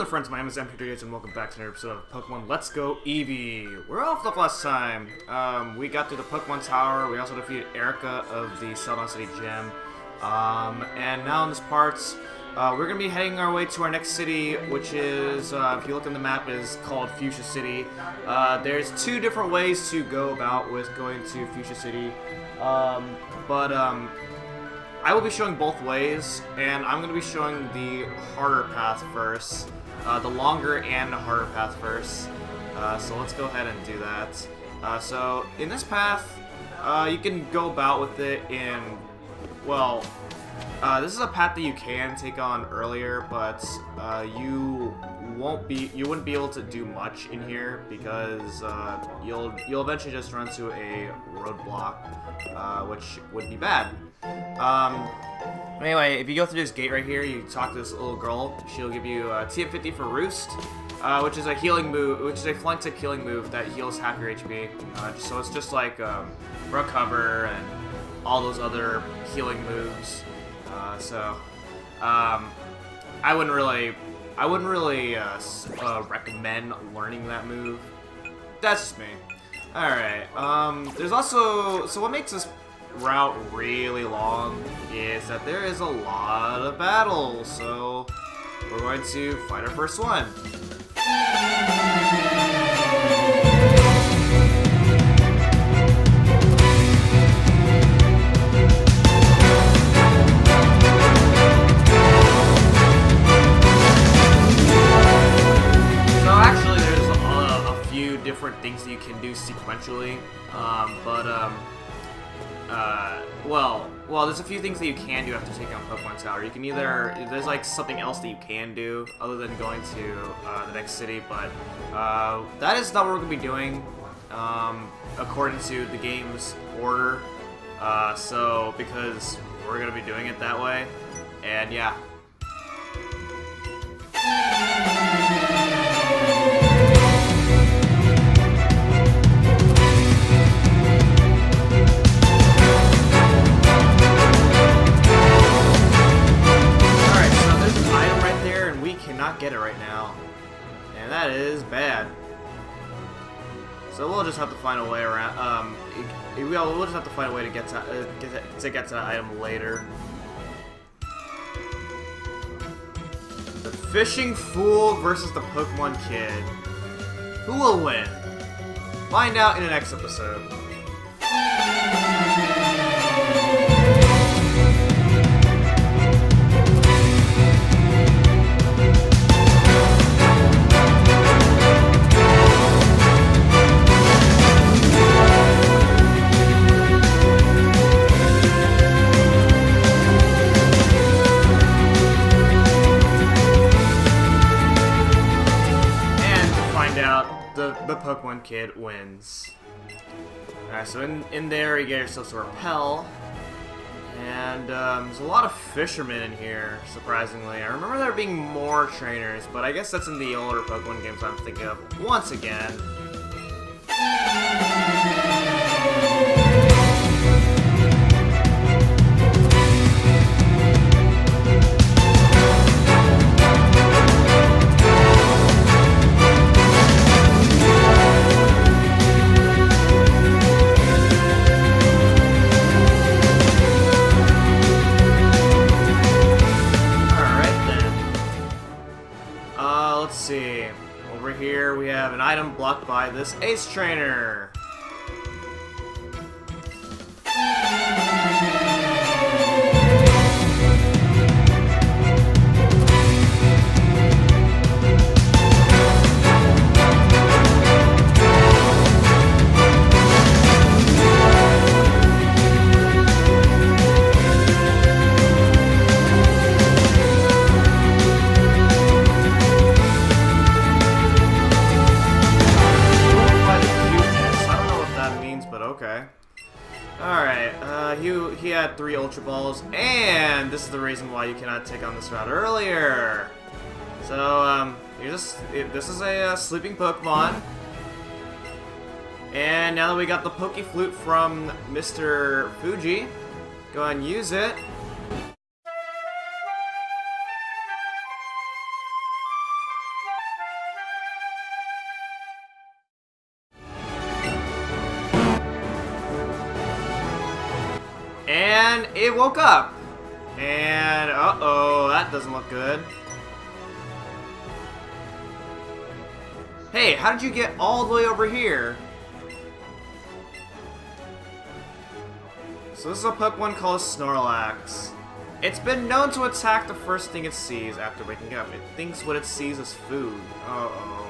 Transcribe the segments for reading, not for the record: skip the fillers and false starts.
friends, my name is MP3 and welcome back to another episode of Pokemon Let's Go Eevee. We're off the last time. We got through the Pokemon Tower, we also defeated Erica of the Celadon City Gym. And now in this part, we're going to be heading our way to our next city, which is, if you look on the map, is called Fuchsia City. There's two different ways to go about with going to Fuchsia City. I will be showing both ways, and I'm going to be showing the harder path first. The longer and harder path first. So let's go ahead and do that. So in this path, you can go about with it in, well, this is a path that you can take on earlier, but you wouldn't be able to do much in here because you'll eventually just run into a roadblock, which would be bad. Anyway, if you go through this gate right here, you talk to this little girl. She'll give you TM50 for Roost, which is a healing move, which is a flank type healing move that heals half your HP. So it's just like Recover and all those other healing moves. I wouldn't really recommend learning that move. That's just me. All right. There's also, so what makes this route really long is that there is a lot of battles, so we're going to fight our first one. So actually there's a few different things that you can do sequentially, well, there's a few things that you can do after taking on Pokemon Tower. You can either, there's like something else that you can do other than going to the next city, but that is not what we're going to be doing according to the game's order. So, because we're going to be doing it that way, and yeah. Get it right now, and that is bad. So we'll just have to find a way around. We'll just have to find a way to get to that item later. The Fishing Fool versus the Pokemon Kid. Who will win? Find out in the next episode. The Pokemon Kid wins. Alright, so in there you get yourself a Repel. And there's a lot of fishermen in here, surprisingly. I remember there being more trainers, but I guess that's in the older Pokemon games I'm thinking of once again. Over here we have an item blocked by this Ace Trainer. He had 3 Ultra Balls, and this is the reason why you cannot take on this route earlier. So, this is a sleeping Pokemon. And now that we got the Poke Flute from Mr. Fuji, go ahead and use it. And it woke up. And, uh-oh, that doesn't look good. Hey, how did you get all the way over here? So this is a Pokemon called Snorlax. It's been known to attack the first thing it sees after waking up. It thinks what it sees is food. Uh-oh.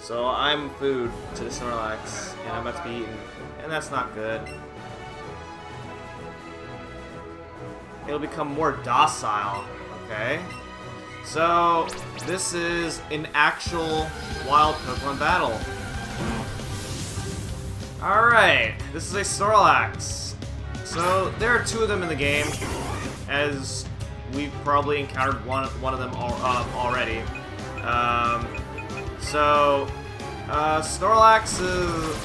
So I'm food to the Snorlax, and I'm about to be eaten. And that's not good. It'll become more docile, okay? So, this is an actual wild Pokemon battle. Alright, this is a Snorlax. So, there are two of them in the game, as we've probably encountered one of them already. Snorlax is,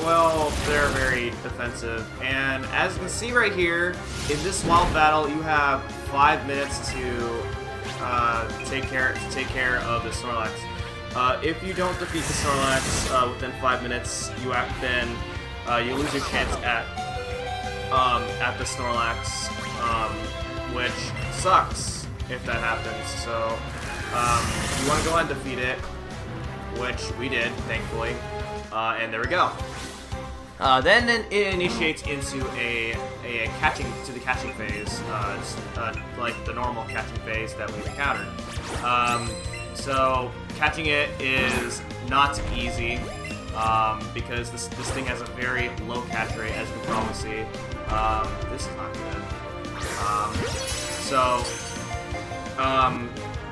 well, they're very defensive. And as you can see right here, in this wild battle, you have 5 minutes to take care of the Snorlax. If you don't defeat the Snorlax within 5 minutes, you lose your chance at the Snorlax, which sucks if that happens. So you want to go ahead and defeat it, which we did, thankfully, and there we go. Then it initiates into the catching phase, like the normal catching phase that we've encountered. So catching it is not easy because this thing has a very low catch rate, as you can probably see. This is not good.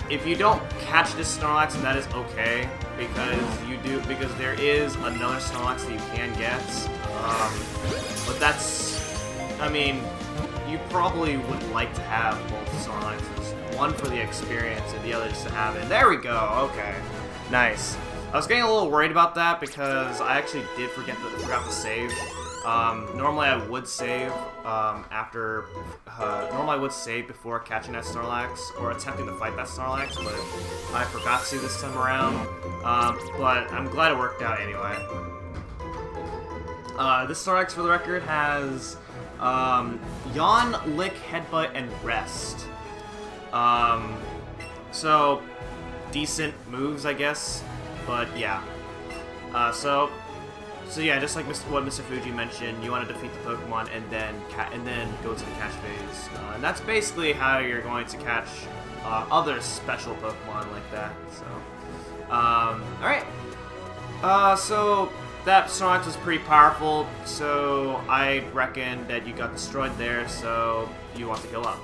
If you don't catch this Snorlax, then that is okay, because there is another Snorlax that you can get. But that's, I mean, you probably would like to have both Snorlaxes. One for the experience and the other just to have it. There we go, okay. Nice. I was getting a little worried about that because I actually did forgot to save. Normally I would save normally I would save before catching that Snorlax or attempting to fight that Snorlax, but I forgot to this time around. But I'm glad it worked out anyway. This Snorlax, for the record, has Yawn, Lick, Headbutt, and Rest. So decent moves, I guess. But yeah. So yeah, just like what Mr. Fuji mentioned, you want to defeat the Pokemon and then go to the catch phase, and that's basically how you're going to catch other special Pokemon like that. So, all right. So that Snorlax was pretty powerful. So I reckon that you got destroyed there. So you want to heal up.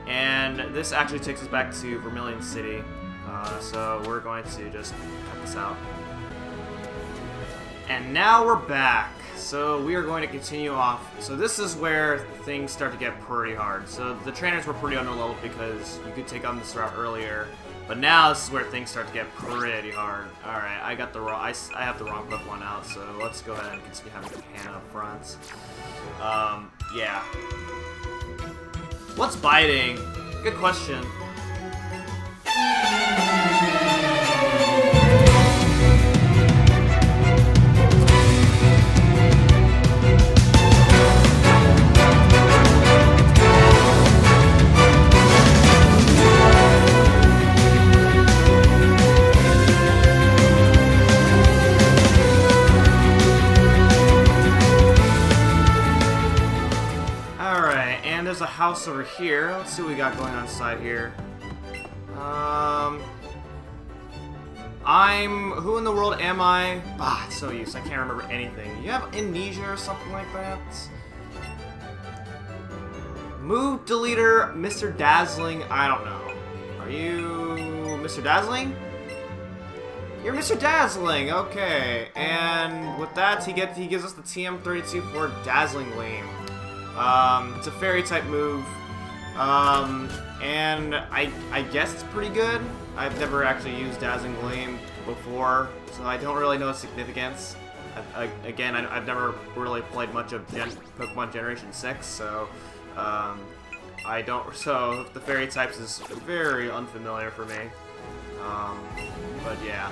And this actually takes us back to Vermilion City. So we're going to just cut this out. And now we're back. So we are going to continue off. So this is where things start to get pretty hard. So the trainers were pretty underleveled because you could take on this route earlier. But now this is where things start to get pretty hard. Alright, I have the wrong Pokemon out, so let's go ahead and continue having Japan up front. Yeah. What's biting? Good question. There's a house over here. Let's see what we got going on inside here. Who in the world am I? Ah, it's so useless. I can't remember anything. You have amnesia or something like that? Move deleter, Mr. Dazzling. I don't know. Are you Mr. Dazzling? You're Mr. Dazzling. Okay. And with that, he gives us the TM32 for Dazzling Gleam. It's a fairy type move, and I guess it's pretty good. I've never actually used Dazzling Gleam before, so I don't really know its significance. I've never really played much of Pokemon Generation 6, so so the fairy types is very unfamiliar for me. But yeah.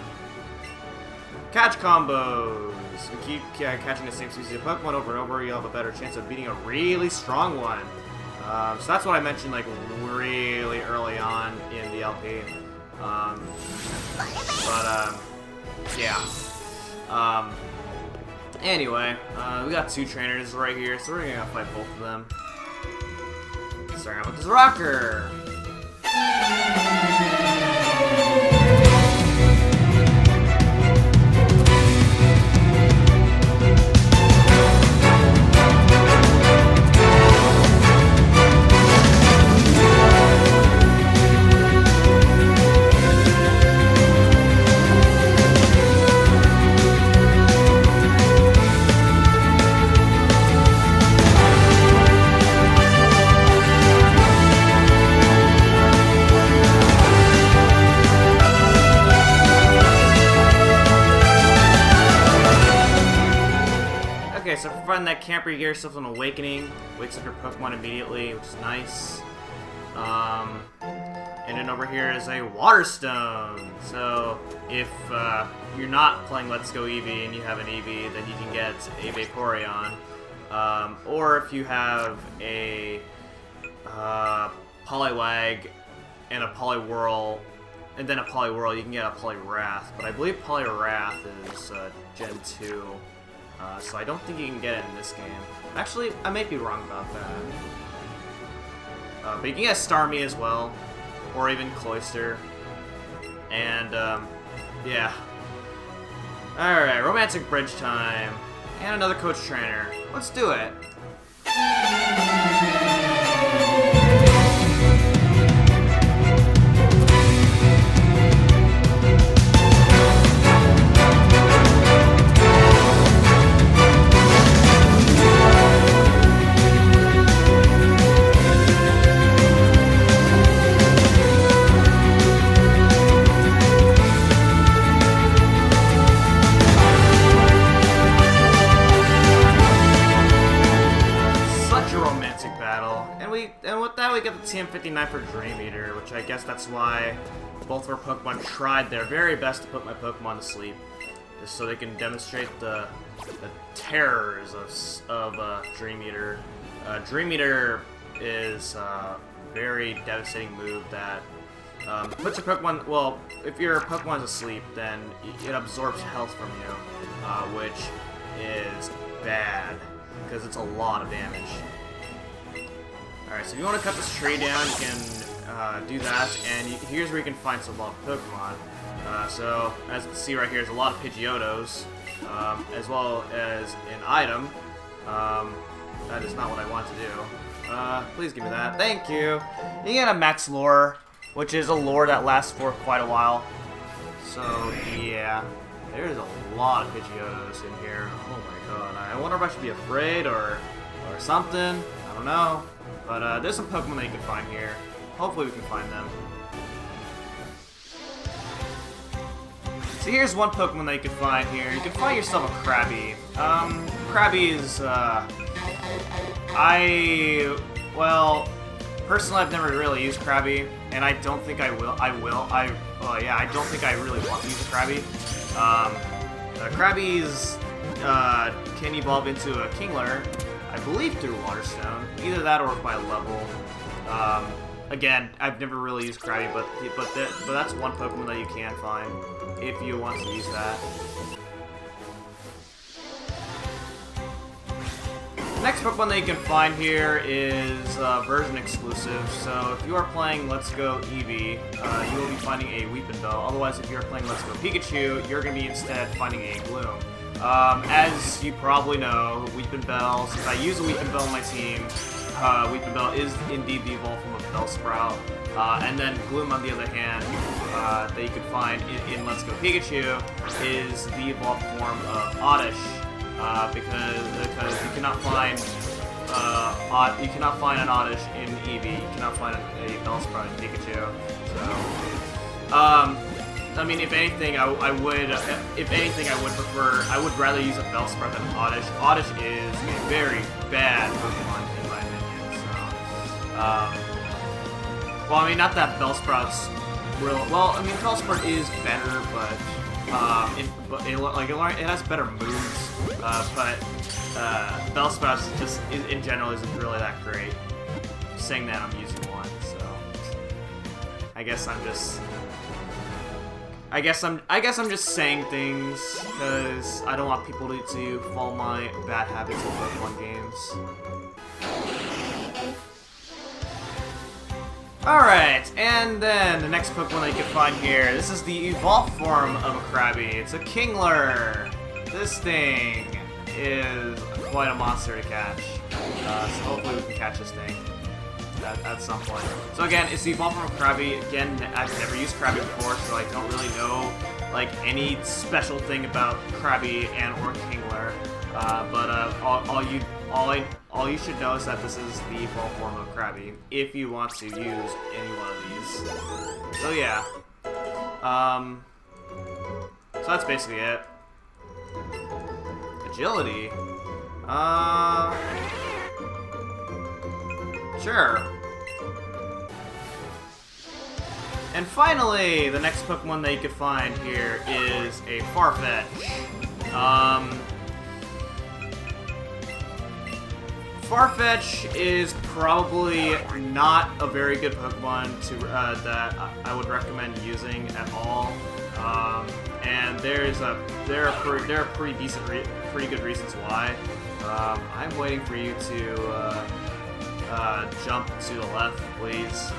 Catch combos! If you keep catching the same species of Pokemon over and over, you'll have a better chance of beating a really strong one. So that's what I mentioned like really early on in the LP. Yeah. Anyway, we got 2 trainers right here, so we're gonna fight both of them. Starting out with this rocker. Okay, so for fun, that camper, you get yourself an awakening, wakes up your Pokemon immediately, which is nice. And then over here is a water stone. So if you're not playing Let's Go Eevee and you have an Eevee, then you can get a Vaporeon. Or if you have a Poliwag and a Poliwhirl, and then a Poliwhirl, you can get a Poliwrath. But I believe Poliwrath is Gen 2. So I don't think you can get it in this game. Actually, I may be wrong about that. But you can get Starmie as well, or even Cloyster. And, yeah. Alright, Romantic Bridge time. And another Coach Trainer. Let's do it. And with that, we get the TM59 for Dream Eater, which I guess that's why both of our Pokemon tried their very best to put my Pokemon to sleep, just so they can demonstrate the terrors of Dream Eater. Dream Eater is a very devastating move that puts your Pokemon. Well, if your Pokemon's asleep, then it absorbs health from you, which is bad because it's a lot of damage. Alright, so if you want to cut this tree down, you can do that, and here's where you can find some wild Pokemon. So, as you can see right here, there's a lot of Pidgeotos, as well as an item. That is not what I want to do. Please give me that. Thank you! You get a Max Lure, which is a lure that lasts for quite a while. So, yeah. There's a lot of Pidgeotos in here. Oh my god. I wonder if I should be afraid or something. I don't know. But there's some Pokemon that you can find here. Hopefully we can find them. So here's one Pokemon that you can find here. You can find yourself a Krabby. Krabby is, well, personally I've never really used Krabby, and I don't think I will. I don't think I really want to use a Krabby. Krabbies can evolve into a Kingler, I believe through Waterstone, either that or by level. Again, I've never really used Krabby, but that's one Pokemon that you can find if you want to use that. The next Pokemon that you can find here is version exclusive. So if you are playing Let's Go Eevee, you will be finding a Weepinbell. Otherwise, if you are playing Let's Go Pikachu, you're going to be instead finding a Gloom. As you probably know, Weepinbell, since I use a Weepinbell on my team, Weepinbell is indeed the evolved form of Bellsprout. And then Gloom, on the other hand, that you can find in Let's Go Pikachu, is the evolved form of Oddish, because you cannot find an Oddish in Eevee, you cannot find a Bellsprout in Pikachu. So, I mean, if anything, I would rather use a Bellsprout than Oddish. Oddish is a very bad Pokemon in my opinion. So, well, I mean, not that Bellsprout's real. Well, I mean, Bellsprout is better, but It has better moves, but Bellsprout just in general isn't really that great. Saying that, I'm using one, so I guess I'm just saying things because I don't want people to follow my bad habits in Pokemon games. Alright, and then the next Pokemon that you can find here. This is the evolved form of a Krabby. It's a Kingler. This thing is quite a monster to catch. So hopefully we can catch this thing at some point. So again, it's the evolved form of Krabby. Again, I've never used Krabby before, so I don't really know like any special thing about Krabby and or Kingler. But all you should know is that this is the evolved form of Krabby, if you want to use any one of these. So yeah. So that's basically it. Agility? Sure. And finally, the next Pokemon that you can find here is a Farfetch. Farfetch is probably not a very good Pokemon that I would recommend using at all, and there are pretty good reasons why. I'm waiting for you to jump to the left, please.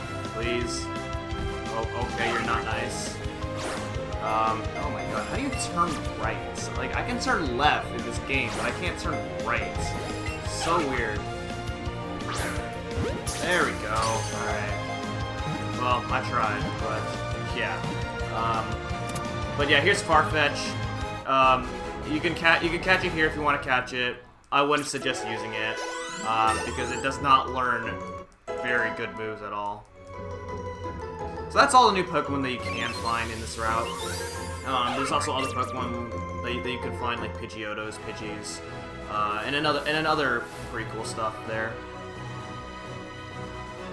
Oh, okay, you're not nice. Oh my god, how do you turn right? Like, I can turn left in this game, but I can't turn right. So weird. There we go. Alright. Well, I tried, but yeah. But yeah, here's Farfetch. You can catch it here if you want to catch it. I wouldn't suggest using it because it does not learn very good moves at all. So that's all the new Pokemon that you can find in this route. There's also other Pokemon that you can find, like Pidgeotos, Pidgeys, and another pretty cool stuff there.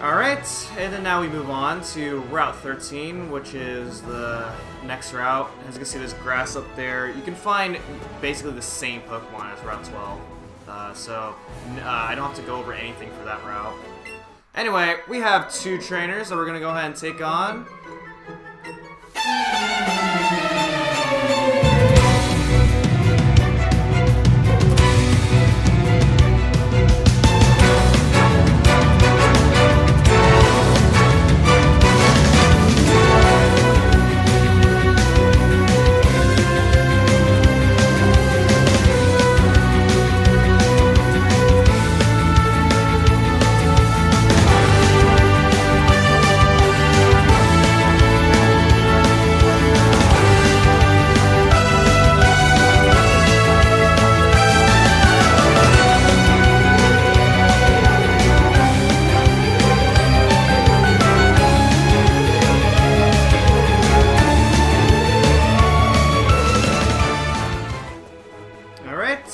Alright, and then now we move on to Route 13, which is the next route. As you can see, there's grass up there. You can find basically the same Pokemon as Route 12, so I don't have to go over anything for that route. Anyway, we have two trainers that we're going to go ahead and take on.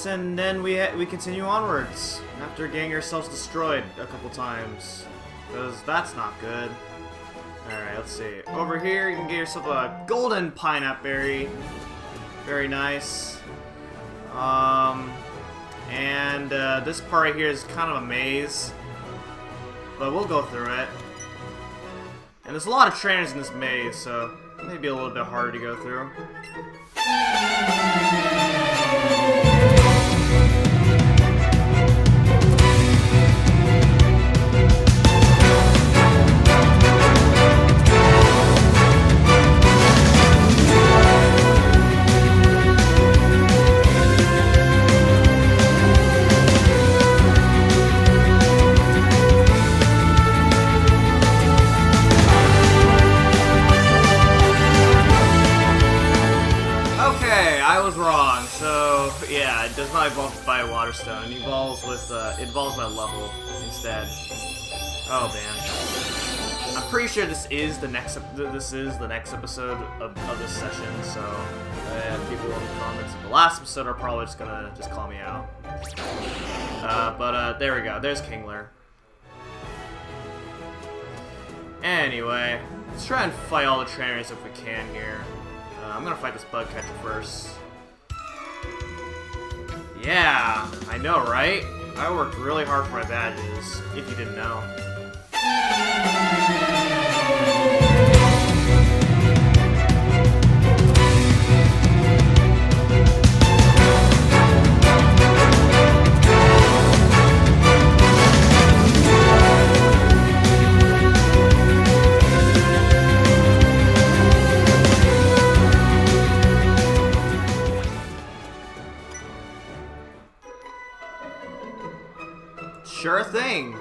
And then we continue onwards after getting ourselves destroyed a couple times, because that's not good. Alright, let's see. Over here, you can get yourself a golden pineapple berry. Very nice. This part right here is kind of a maze, but we'll go through it. And there's a lot of trainers in this maze, so it may be a little bit harder to go through. Yeah, it does not evolve by a water stone. It evolves by level instead. Oh man, I'm pretty sure this is the next episode of this session. So people in the comments of the last episode are probably just gonna call me out. But there we go. There's Kingler. Anyway, let's try and fight all the trainers if we can here. I'm gonna fight this bug catcher first. Yeah, I know, right? I worked really hard for my badges, if you didn't know. Sure thing.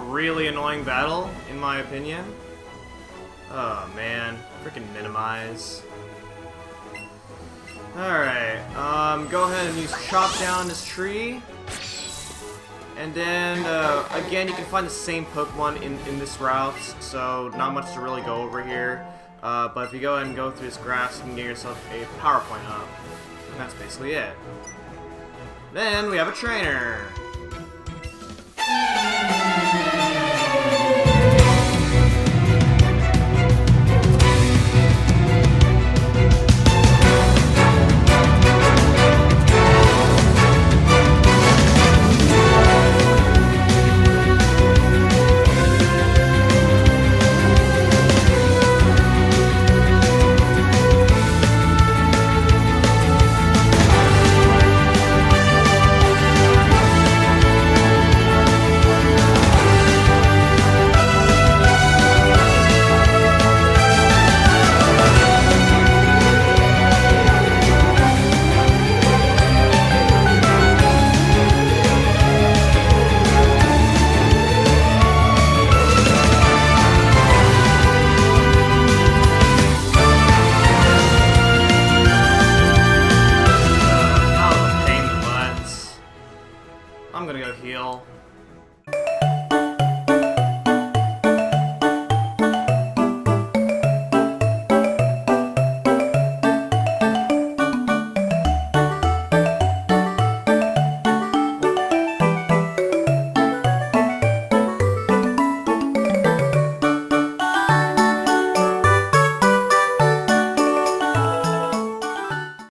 Really annoying battle, in my opinion. Oh man, freaking minimize. Alright, go ahead and use chop down this tree. And then, again, you can find the same Pokemon in this route, so not much to really go over here. But if you go ahead and go through this grass, you can get yourself a power point up. And that's basically it. Then we have a trainer.